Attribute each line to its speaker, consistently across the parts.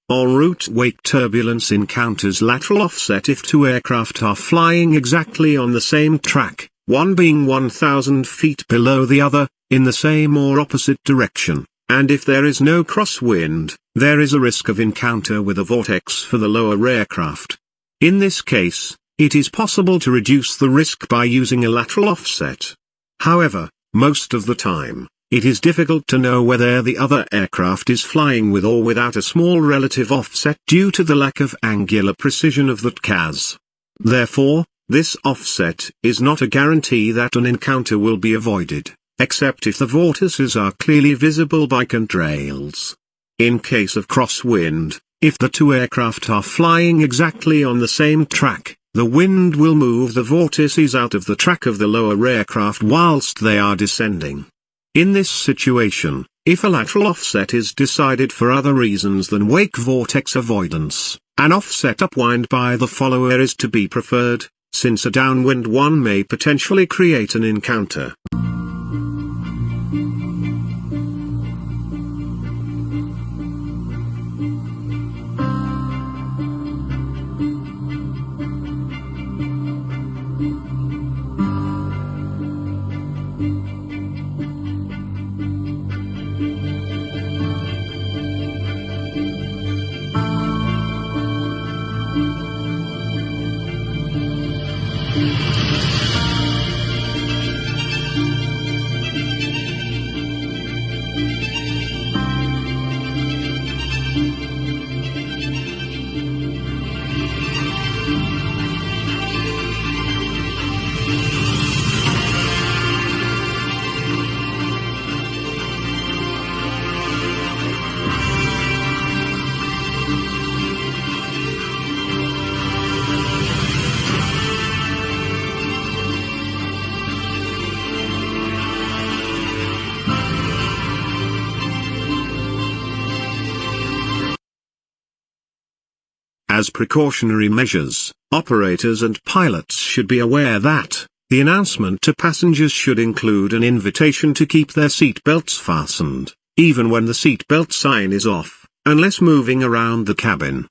Speaker 1: En route wake turbulence encounters lateral offset if two aircraft are flying exactly on the same track, one being 1,000 feet below the other, in the same or opposite direction, and if there is no crosswind, there is a risk of encounter with a vortex for the lower aircraft. In this case, it is possible to reduce the risk by using a lateral offset. However, most of the time, it is difficult to know whether the other aircraft is flying with or without a small relative offset due to the lack of angular precision of the TCAS. Therefore, this offset is not a guarantee that an encounter will be avoided, except if the vortices are clearly visible by contrails. In case of crosswind, if the two aircraft are flying exactly on the same track, the wind will move the vortices out of the track of the lower aircraft whilst they are descending. In this situation, if a lateral offset is decided for other reasons than wake vortex avoidance, an offset upwind by the follower is to be preferred, since a downwind one may potentially create an encounter. As precautionary measures, operators and pilots should be aware that the announcement to passengers should include an invitation to keep their seat belts fastened, even when the seat belt sign is off, unless moving around the cabin.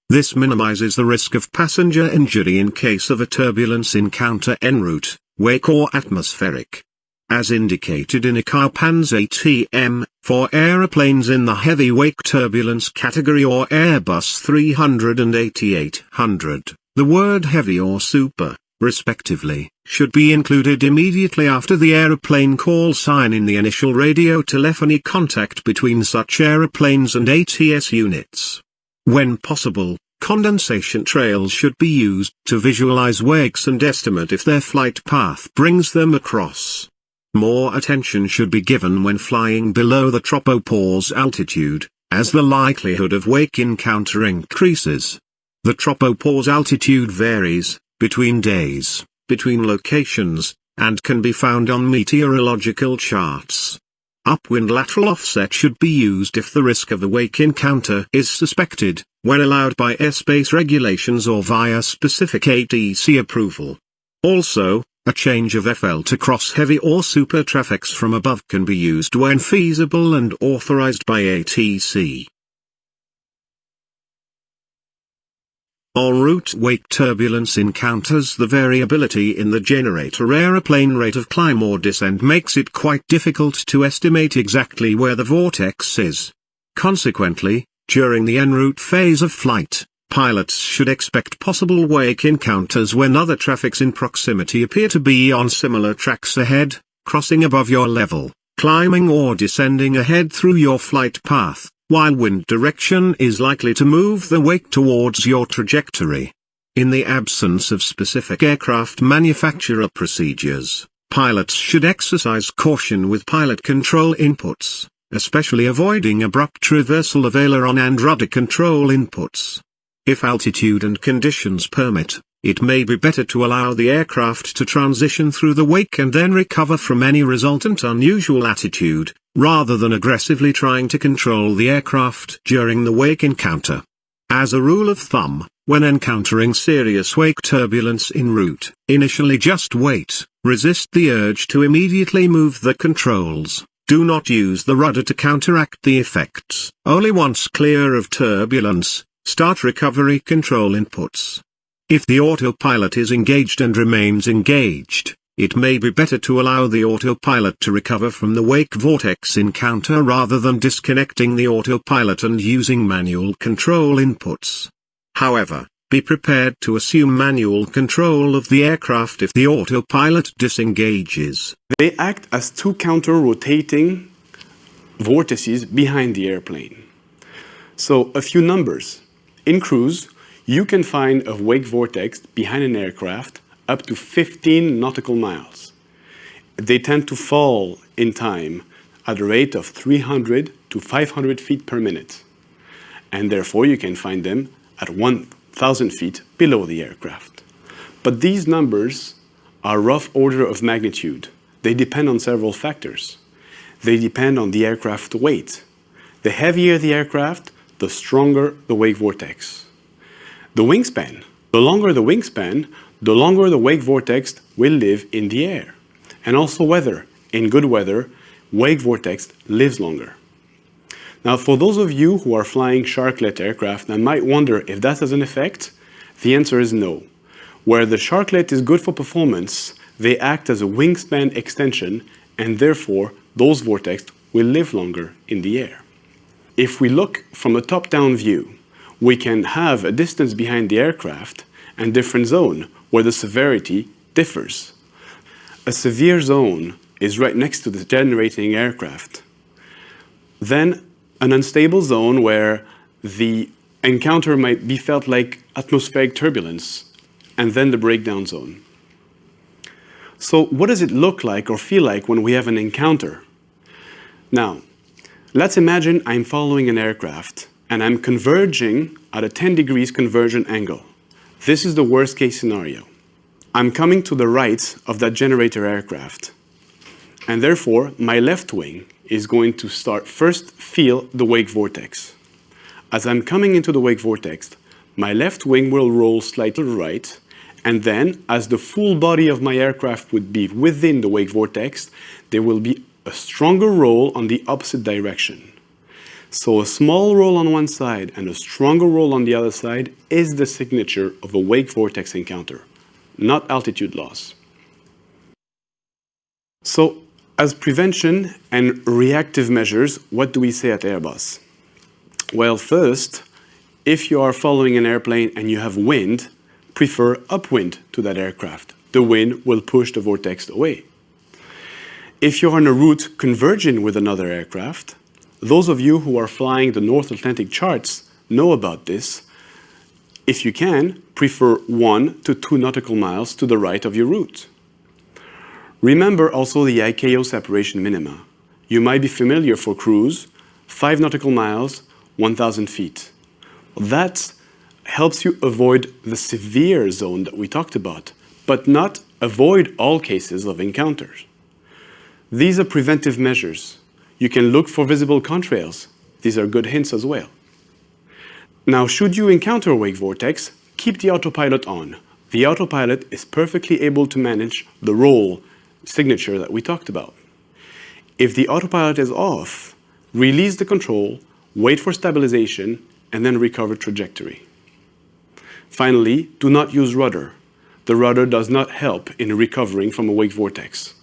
Speaker 1: This minimizes the risk of passenger injury in case of a turbulence encounter en route, wake or atmospheric. As indicated in ICAO PANS ATM, for aeroplanes in the heavy wake turbulence category or Airbus 300 and 8800, the word heavy or super, respectively, should be included immediately after the aeroplane call sign in the initial radio telephony contact between such aeroplanes and ATS units. When possible, condensation trails should be used to visualize wakes and estimate if their flight path brings them across. More attention should be given when flying below the tropopause altitude, as the likelihood of wake encounter increases. The tropopause altitude varies, between days, between locations, and can be found on meteorological charts. Upwind lateral offset should be used if the risk of a wake encounter is suspected, when allowed by airspace regulations or via specific ATC approval. Also, a change of FL to cross heavy or super traffics from above can be used when feasible and authorized by ATC. En route wake turbulence encounters the variability in the generator aeroplane rate of climb or descent makes it quite difficult to estimate exactly where the vortex is. Consequently, during the en route phase of flight, pilots should expect possible wake encounters when other traffics in proximity appear to be on similar tracks ahead, crossing above your level, climbing or descending ahead through your flight path, while wind direction is likely to move the wake towards your trajectory. In the absence of specific aircraft manufacturer procedures, pilots should exercise caution with pilot control inputs, especially avoiding abrupt reversal of aileron and rudder control inputs. If altitude and conditions permit, it may be better to allow the aircraft to transition through the wake and then recover from any resultant unusual attitude, rather than aggressively trying to control the aircraft during the wake encounter. As a rule of thumb, when encountering serious wake turbulence en route, initially just wait, resist the urge to immediately move the controls, Do not use the rudder to counteract the effects. Only once clear of turbulence, start recovery control inputs. If the autopilot is engaged and remains engaged, it may be better to allow the autopilot to recover from the wake vortex encounter rather than disconnecting the autopilot and using manual control inputs. However, be prepared to assume manual control of the aircraft if the autopilot disengages.
Speaker 2: They act as two counter-rotating vortices behind the airplane. So, a few numbers. In cruise, you can find a wake vortex behind an aircraft up to 15 nautical miles. They tend to fall in time at a rate of 300 to 500 feet per minute. And therefore, you can find them at 1,000 feet below the aircraft. But these numbers are rough order of magnitude. They depend on several factors. They depend on the aircraft weight. The heavier the aircraft, the stronger the wake vortex. The wingspan. The longer the wingspan, the longer the wake vortex will live in the air. And also weather. In good weather, wake vortex lives longer. Now, for those of you who are flying sharklet aircraft and might wonder if that has an effect, the answer is no. Where the sharklet is good for performance, they act as a wingspan extension, and therefore, those vortex will live longer in the air. If we look from a top-down view, we can have a distance behind the aircraft and different zone where the severity differs. A severe zone is right next to the generating aircraft. Then an unstable zone where the encounter might be felt like atmospheric turbulence, and then the breakdown zone. So what does it look like or feel like when we have an encounter? Now, let's imagine I'm following an aircraft and I'm converging at a 10 degrees convergent angle. This is the worst case scenario. I'm coming to the right of that generator aircraft, and therefore my left wing is going to first feel the wake vortex. As I'm coming into the wake vortex, my left wing will roll slightly to the right, and then as the full body of my aircraft would be within the wake vortex, there will be a stronger roll on the opposite direction. So a small roll on one side and a stronger roll on the other side is the signature of a wake vortex encounter, not altitude loss. So, as prevention and reactive measures, what do we say at Airbus? Well, first, if you are following an airplane and you have wind, prefer upwind to that aircraft. The wind will push the vortex away. If you're on a route converging with another aircraft, those of you who are flying the North Atlantic charts know about this. If you can, prefer 1 to 2 nautical miles to the right of your route. Remember also the ICAO separation minima. You might be familiar for cruise, 5 nautical miles, 1,000 feet. That helps you avoid the severe zone that we talked about, but not avoid all cases of encounters. These are preventive measures. You can look for visible contrails. These are good hints as well. Now, should you encounter a wake vortex, keep the autopilot on. The autopilot is perfectly able to manage the roll signature that we talked about. If the autopilot is off, release the control, wait for stabilization, and then recover trajectory. Finally, do not use rudder. The rudder does not help in recovering from a wake vortex.